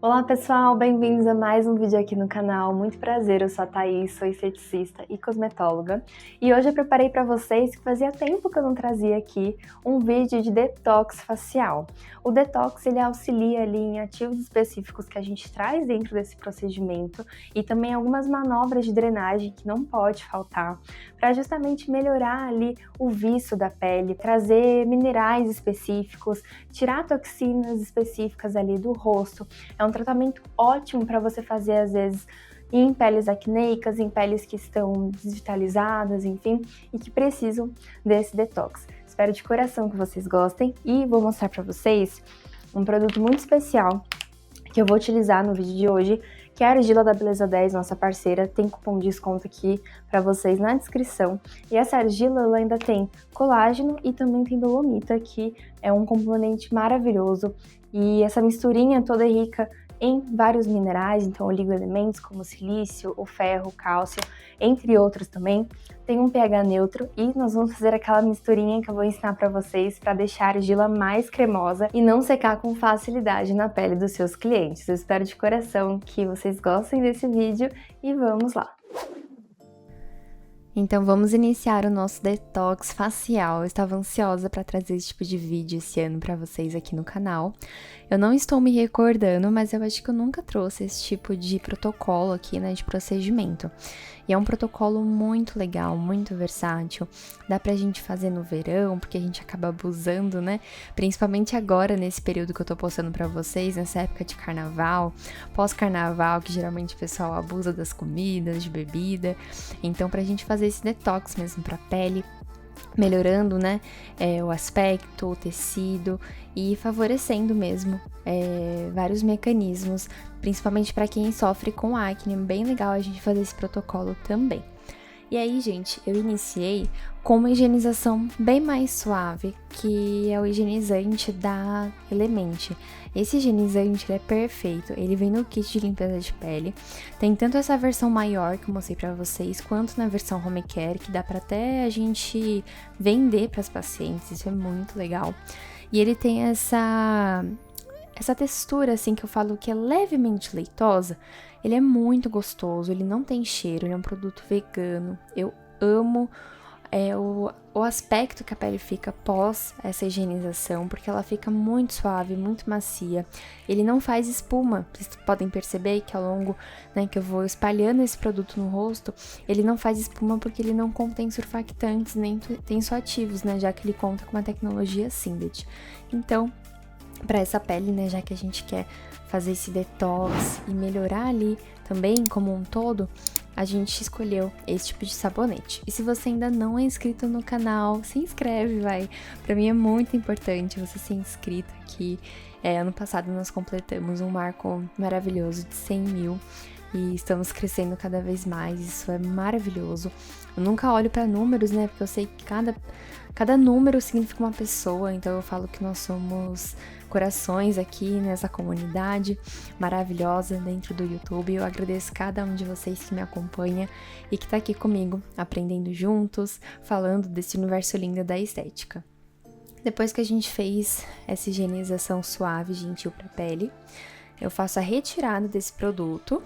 Olá pessoal, bem-vindos a mais um vídeo aqui no canal. Muito prazer, eu sou a Thaís, sou esteticista e cosmetóloga. E hoje eu preparei para vocês, que fazia tempo que eu não trazia aqui, um vídeo de detox facial. O detox, ele auxilia ali em ativos específicos que a gente traz dentro desse procedimento e também algumas manobras de drenagem que não pode faltar, para justamente melhorar ali o viço da pele, trazer minerais específicos, tirar toxinas específicas ali do rosto. É um tratamento ótimo para você fazer, às vezes, em peles acneicas, em peles que estão desvitalizadas, enfim, e que precisam desse detox. Espero de coração que vocês gostem e vou mostrar para vocês um produto muito especial que eu vou utilizar no vídeo de hoje, que é a argila da Beleza 10, nossa parceira. Tem cupom de desconto aqui para vocês na descrição. E essa argila, ela ainda tem colágeno e também tem dolomita, que é um componente maravilhoso. E essa misturinha toda é rica em vários minerais, então oligoelementos como silício, o ferro, o cálcio, entre outros também. Tem um pH neutro e nós vamos fazer aquela misturinha que eu vou ensinar para vocês para deixar a argila mais cremosa e não secar com facilidade na pele dos seus clientes. Eu espero de coração que vocês gostem desse vídeo e vamos lá! Então vamos iniciar o nosso detox facial. Eu estava ansiosa para trazer esse tipo de vídeo esse ano para vocês aqui no canal. Eu não estou me recordando, mas eu acho que eu nunca trouxe esse tipo de protocolo aqui, né, de procedimento. E é um protocolo muito legal, muito versátil. Dá pra gente fazer no verão, porque a gente acaba abusando, né? Principalmente agora, nesse período que eu tô postando pra vocês, nessa época de carnaval, pós-carnaval, que geralmente o pessoal abusa das comidas, de bebida. Então, pra gente fazer esse detox mesmo pra pele, melhorando, né, o aspecto, o tecido e favorecendo mesmo vários mecanismos, principalmente para quem sofre com acne. É bem legal a gente fazer esse protocolo também. E aí, gente, eu iniciei com uma higienização bem mais suave, que é o higienizante da Element. Esse higienizante, ele é perfeito, ele vem no kit de limpeza de pele. Tem tanto essa versão maior que eu mostrei pra vocês, quanto na versão home care, que dá pra até a gente vender pras pacientes, isso é muito legal. E ele tem essa textura, assim, que eu falo que é levemente leitosa. Ele é muito gostoso, ele não tem cheiro, ele é um produto vegano. Eu amo o aspecto que a pele fica após essa higienização, porque ela fica muito suave, muito macia. Ele não faz espuma, vocês podem perceber que ao longo, né, que eu vou espalhando esse produto no rosto, ele não faz espuma porque ele não contém surfactantes nem tensoativos, né, já que ele conta com uma tecnologia Syndet. Então, para essa pele, né, já que a gente quer fazer esse detox e melhorar ali também como um todo, a gente escolheu esse tipo de sabonete. E se você ainda não é inscrito no canal, se inscreve, vai! Pra mim é muito importante você ser inscrito aqui. Ano passado nós completamos um marco maravilhoso de 100 mil e estamos crescendo cada vez mais, isso é maravilhoso. Eu nunca olho para números, né, porque eu sei que cada número significa uma pessoa, então eu falo que nós somos corações aqui nessa comunidade maravilhosa dentro do YouTube. Eu agradeço cada um de vocês que me acompanha e que tá aqui comigo, aprendendo juntos, falando desse universo lindo da estética. Depois que a gente fez essa higienização suave e gentil para a pele, eu faço a retirada desse produto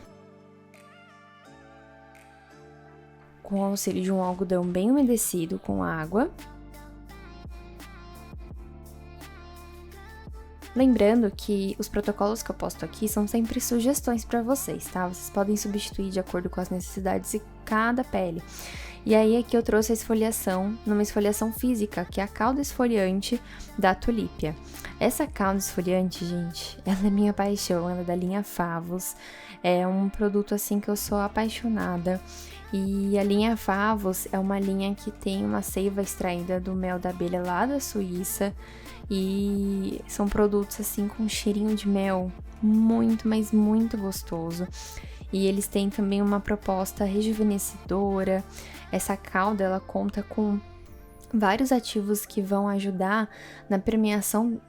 com o auxílio de um algodão bem umedecido com água. Lembrando que os protocolos que eu posto aqui são sempre sugestões para vocês, tá? Vocês podem substituir de acordo com as necessidades de cada pele. E aí aqui eu trouxe a esfoliação, numa esfoliação física, que é a calda esfoliante da Tulipia. Essa calda esfoliante, gente, ela é minha paixão, ela é da linha Favos. É um produto assim que eu sou apaixonada. E a linha Favos é uma linha que tem uma seiva extraída do mel da abelha lá da Suíça. E são produtos assim com cheirinho de mel muito, mas muito gostoso. E eles têm também uma proposta rejuvenescedora. Essa calda, ela conta com vários ativos que vão ajudar na permeação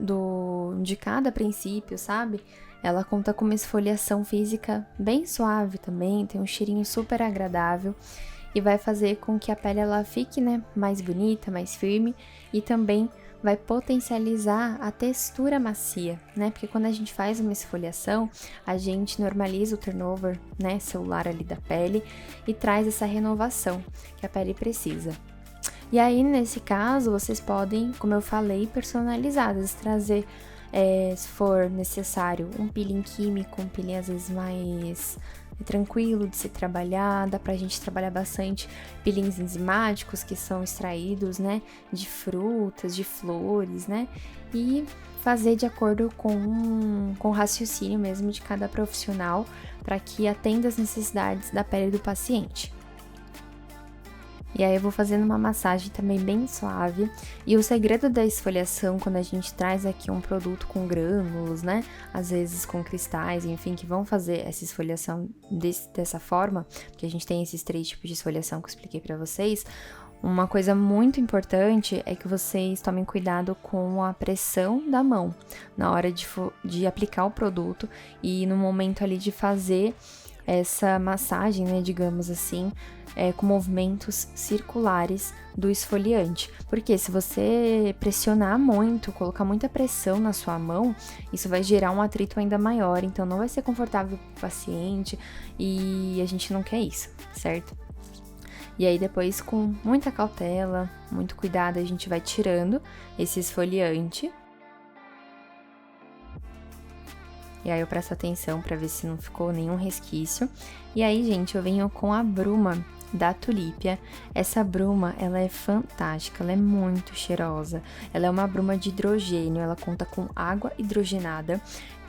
de cada princípio, sabe? Ela conta com uma esfoliação física bem suave também, tem um cheirinho super agradável e vai fazer com que a pele ela fique, né, mais bonita, mais firme e também vai potencializar a textura macia, né? Porque quando a gente faz uma esfoliação, a gente normaliza o turnover, né, celular ali da pele e traz essa renovação que a pele precisa. E aí, nesse caso, vocês podem, como eu falei, personalizadas, trazer, se for necessário, um peeling químico, um peeling às vezes mais tranquilo de se trabalhar, dá pra gente trabalhar bastante peelings enzimáticos que são extraídos, né, de frutas, de flores, né, e fazer de acordo com o raciocínio mesmo de cada profissional para que atenda às necessidades da pele do paciente. E aí eu vou fazendo uma massagem também bem suave. E o segredo da esfoliação, quando a gente traz aqui um produto com grânulos, né? Às vezes com cristais, enfim, que vão fazer essa esfoliação dessa forma, porque a gente tem esses 3 tipos de esfoliação que eu expliquei pra vocês. Uma coisa muito importante é que vocês tomem cuidado com a pressão da mão na hora de aplicar o produto e no momento ali de fazer essa massagem, né, digamos assim, com movimentos circulares do esfoliante. Porque se você pressionar muito, colocar muita pressão na sua mão, isso vai gerar um atrito ainda maior, então não vai ser confortável para o paciente e a gente não quer isso, certo? E aí depois, com muita cautela, muito cuidado, a gente vai tirando esse esfoliante. E aí eu presto atenção pra ver se não ficou nenhum resquício. E aí, gente, eu venho com a bruma da Tulípia. Essa bruma, ela é fantástica, ela é muito cheirosa. Ela é uma bruma de hidrogênio, ela conta com água hidrogenada.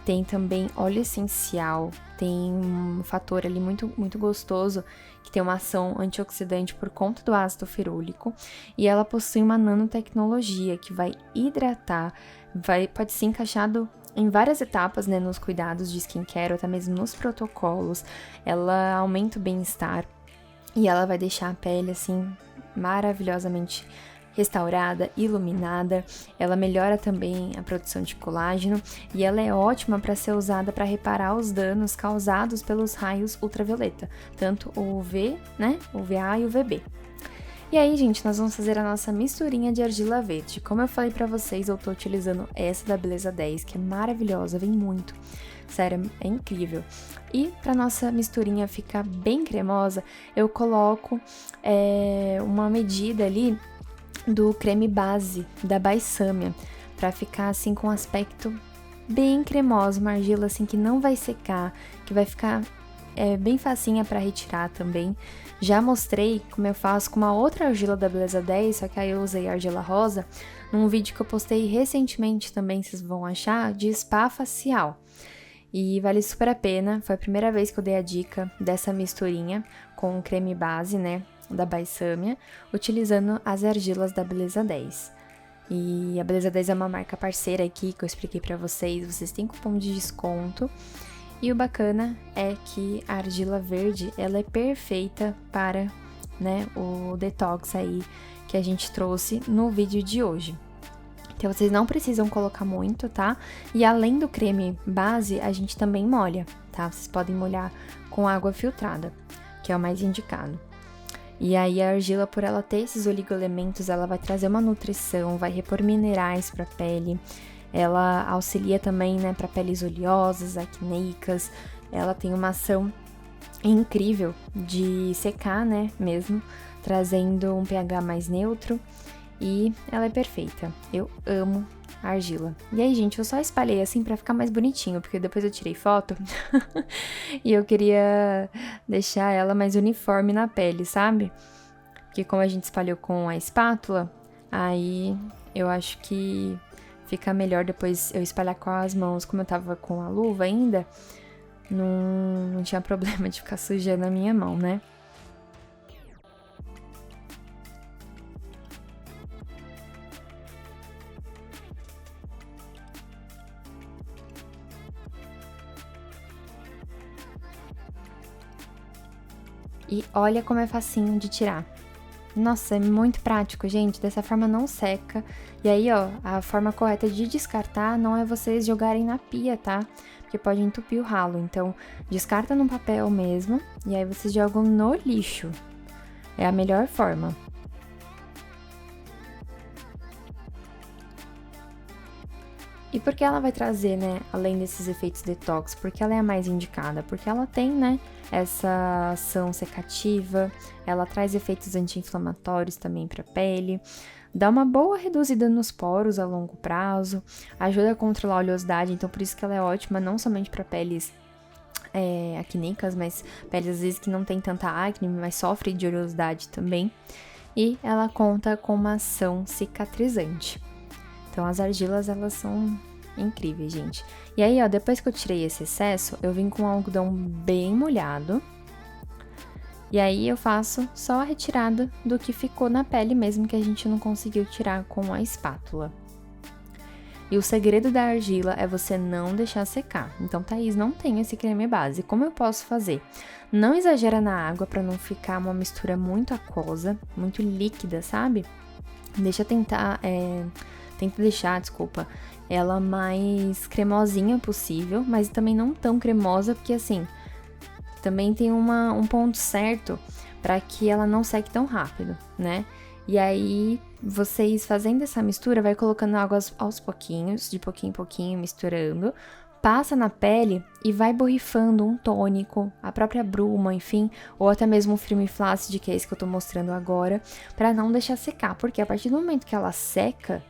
Tem também óleo essencial, tem um fator ali muito gostoso, que tem uma ação antioxidante por conta do ácido ferúlico. E ela possui uma nanotecnologia que vai hidratar, pode ser encaixado em várias etapas, né, nos cuidados de skincare, ou até mesmo nos protocolos. Ela aumenta o bem-estar e ela vai deixar a pele, assim, maravilhosamente restaurada, iluminada. Ela melhora também a produção de colágeno e ela é ótima para ser usada para reparar os danos causados pelos raios ultravioleta, tanto o UV, né, o UVA e o UVB. E aí, gente, nós vamos fazer a nossa misturinha de argila verde. Como eu falei pra vocês, eu tô utilizando essa da Beleza 10, que é maravilhosa, vem muito. Sério, é incrível. E pra nossa misturinha ficar bem cremosa, eu coloco uma medida ali do creme base da Balsamian, pra ficar assim com um aspecto bem cremoso, uma argila assim que não vai secar, que vai ficar bem facinha pra retirar também. Já mostrei como eu faço com uma outra argila da Beleza 10, só que aí eu usei argila rosa, num vídeo que eu postei recentemente também, vocês vão achar, de spa facial. E vale super a pena, foi a primeira vez que eu dei a dica dessa misturinha com o creme base, né, da Balsamian, utilizando as argilas da Beleza 10. E a Beleza 10 é uma marca parceira aqui que eu expliquei pra vocês têm cupom de desconto. E o bacana é que a argila verde, ela é perfeita para, né, o detox aí que a gente trouxe no vídeo de hoje. Então, vocês não precisam colocar muito, tá? E além do creme base, a gente também molha, tá? Vocês podem molhar com água filtrada, que é o mais indicado. E aí, a argila, por ela ter esses oligoelementos, ela vai trazer uma nutrição, vai repor minerais para a pele. Ela auxilia também, né, para peles oleosas, acneicas. Ela tem uma ação incrível de secar, né, mesmo, trazendo um pH mais neutro. E ela é perfeita. Eu amo a argila. E aí, gente, eu só espalhei assim pra ficar mais bonitinho, porque depois eu tirei foto e eu queria deixar ela mais uniforme na pele, sabe? Porque como a gente espalhou com a espátula, aí eu acho que fica melhor depois eu espalhar com as mãos. Como eu tava com a luva ainda, não tinha problema de ficar sujando a minha mão, né? E olha como é facinho de tirar. Nossa, é muito prático, gente. Dessa forma não seca. E aí, ó, a forma correta de descartar não é vocês jogarem na pia, tá? Porque pode entupir o ralo. Então, descarta num papel mesmo. E aí vocês jogam no lixo. É a melhor forma. E por que ela vai trazer, né, além desses efeitos detox? Porque ela é a mais indicada? Porque ela tem, né, essa ação secativa, ela traz efeitos anti-inflamatórios também para a pele, dá uma boa reduzida nos poros a longo prazo, ajuda a controlar a oleosidade, então por isso que ela é ótima não somente para peles acnínicas, mas peles às vezes que não tem tanta acne, mas sofre de oleosidade também. E ela conta com uma ação cicatrizante. Então, as argilas, elas são incríveis, gente. E aí, ó, depois que eu tirei esse excesso, eu vim com um algodão bem molhado. E aí, eu faço só a retirada do que ficou na pele mesmo, que a gente não conseguiu tirar com a espátula. E o segredo da argila é você não deixar secar. Então, Thaís, não tem esse creme base. Como eu posso fazer? Não exagera na água para não ficar uma mistura muito aquosa, muito líquida, sabe? Tenta deixar, ela mais cremosinha possível, mas também não tão cremosa, porque assim, também tem um ponto certo para que ela não seque tão rápido, né? E aí, vocês fazendo essa mistura, vai colocando água aos pouquinhos, de pouquinho em pouquinho, misturando, passa na pele e vai borrifando um tônico, a própria bruma, enfim, ou até mesmo um Firme Flácid, que é esse que eu tô mostrando agora, para não deixar secar, porque a partir do momento que ela seca,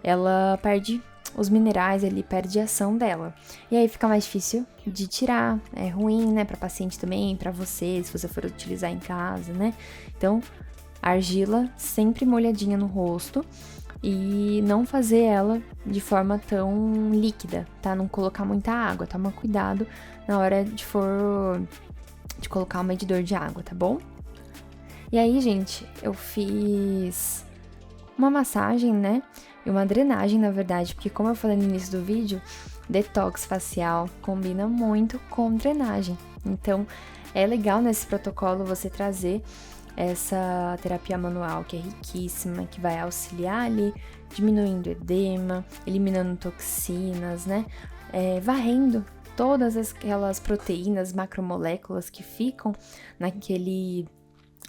ela perde os minerais, ele perde a ação dela. E aí fica mais difícil de tirar, é ruim, né, para paciente também, para você, se você for utilizar em casa, né? Então, argila sempre molhadinha no rosto e não fazer ela de forma tão líquida, tá? Não colocar muita água, toma cuidado na hora de colocar o medidor de água, tá bom? E aí, gente, eu fiz uma massagem, né? E uma drenagem, na verdade, porque como eu falei no início do vídeo, detox facial combina muito com drenagem. Então, é legal nesse protocolo você trazer essa terapia manual que é riquíssima, que vai auxiliar ali, diminuindo edema, eliminando toxinas, né? Varrendo todas aquelas proteínas, macromoléculas que ficam naquele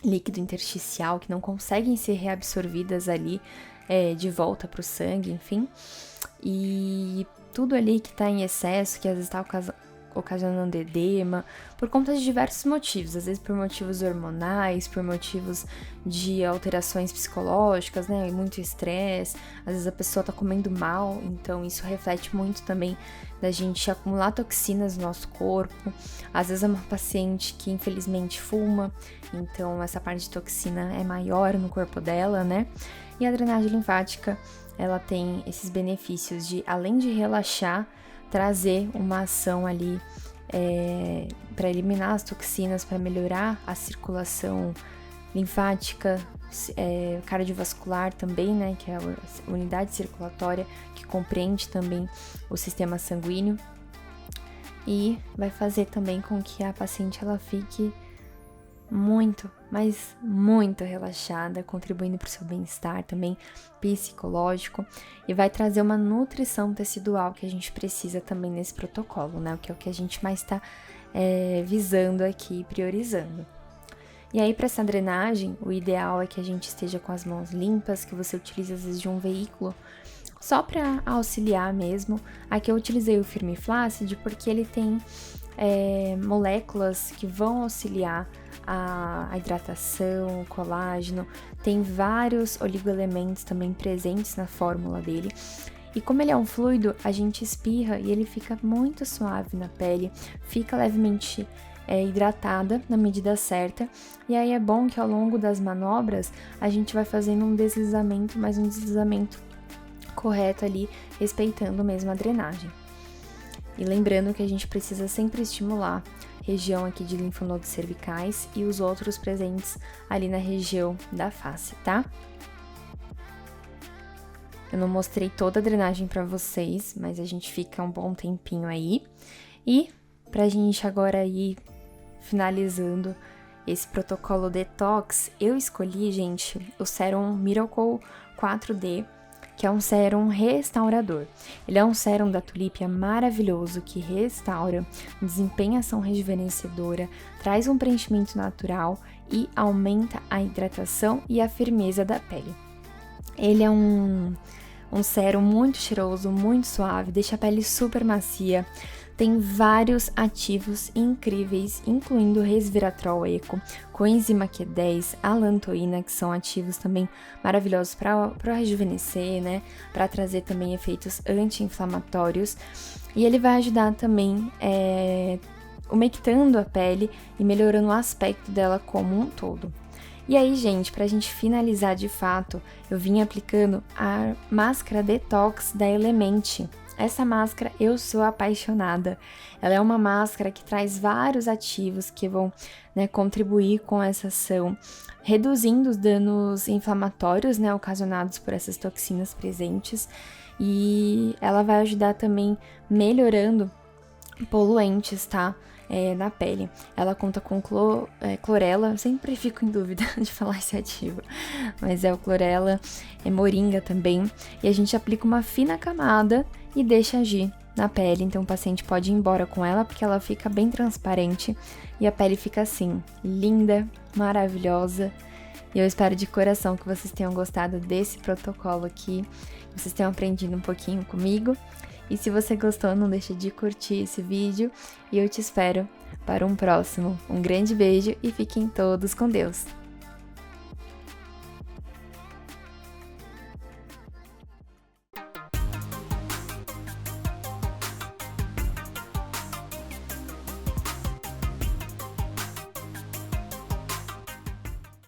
líquido intersticial, que não conseguem ser reabsorvidas ali de volta para o sangue, enfim. E tudo ali que está em excesso, que às vezes está ocasionando edema, por conta de diversos motivos, às vezes por motivos hormonais, por motivos de alterações psicológicas, né, muito estresse, às vezes a pessoa tá comendo mal, então isso reflete muito também da gente acumular toxinas no nosso corpo, às vezes é uma paciente que infelizmente fuma, então essa parte de toxina é maior no corpo dela, né, e a drenagem linfática, ela tem esses benefícios de, além de relaxar, trazer uma ação ali para eliminar as toxinas, para melhorar a circulação linfática, cardiovascular também, né, que é a unidade circulatória que compreende também o sistema sanguíneo, e vai fazer também com que a paciente ela fique muito, mas muito relaxada, contribuindo para o seu bem-estar também psicológico, e vai trazer uma nutrição tecidual que a gente precisa também nesse protocolo, né? Que é o que a gente mais está visando aqui, priorizando. E aí, para essa drenagem, o ideal é que a gente esteja com as mãos limpas, que você utilize às vezes de um veículo, só para auxiliar mesmo. Aqui eu utilizei o Firme Flácid porque ele tem moléculas que vão auxiliar a hidratação, o colágeno, tem vários oligoelementos também presentes na fórmula dele. E como ele é um fluido, a gente espirra e ele fica muito suave na pele, fica levemente hidratada na medida certa. E aí é bom que ao longo das manobras a gente vai fazendo um deslizamento, mas um deslizamento correto ali, respeitando mesmo a drenagem. E lembrando que a gente precisa sempre estimular região aqui de linfonodos cervicais e os outros presentes ali na região da face, tá? Eu não mostrei toda a drenagem pra vocês, mas a gente fica um bom tempinho aí. E pra gente agora ir finalizando esse protocolo detox, eu escolhi, gente, o Sérum Miracle 4D, que é um sérum restaurador. Ele é um sérum da Tulípia maravilhoso que restaura, desempenha ação rejuvenescedora, traz um preenchimento natural e aumenta a hidratação e a firmeza da pele. Ele é um um sérum muito cheiroso, muito suave, deixa a pele super macia. Tem vários ativos incríveis, incluindo resveratrol eco, coenzima Q10, alantoína, que são ativos também maravilhosos para rejuvenescer, né? Para trazer também efeitos anti-inflamatórios. E ele vai ajudar também umectando a pele e melhorando o aspecto dela como um todo. E aí, gente, pra gente finalizar de fato, eu vim aplicando a máscara detox da Element. Essa máscara eu sou apaixonada. Ela é uma máscara que traz vários ativos que vão, né, contribuir com essa ação, reduzindo os danos inflamatórios, né, ocasionados por essas toxinas presentes. E ela vai ajudar também melhorando poluentes, tá? Na pele. Ela conta com clorela, eu sempre fico em dúvida de falar esse ativo, mas é o clorela, moringa também, e a gente aplica uma fina camada e deixa agir na pele, então o paciente pode ir embora com ela porque ela fica bem transparente e a pele fica assim, linda, maravilhosa. E eu espero de coração que vocês tenham gostado desse protocolo aqui, que vocês tenham aprendido um pouquinho comigo. E se você gostou, não deixe de curtir esse vídeo e eu te espero para um próximo. Um grande beijo e fiquem todos com Deus!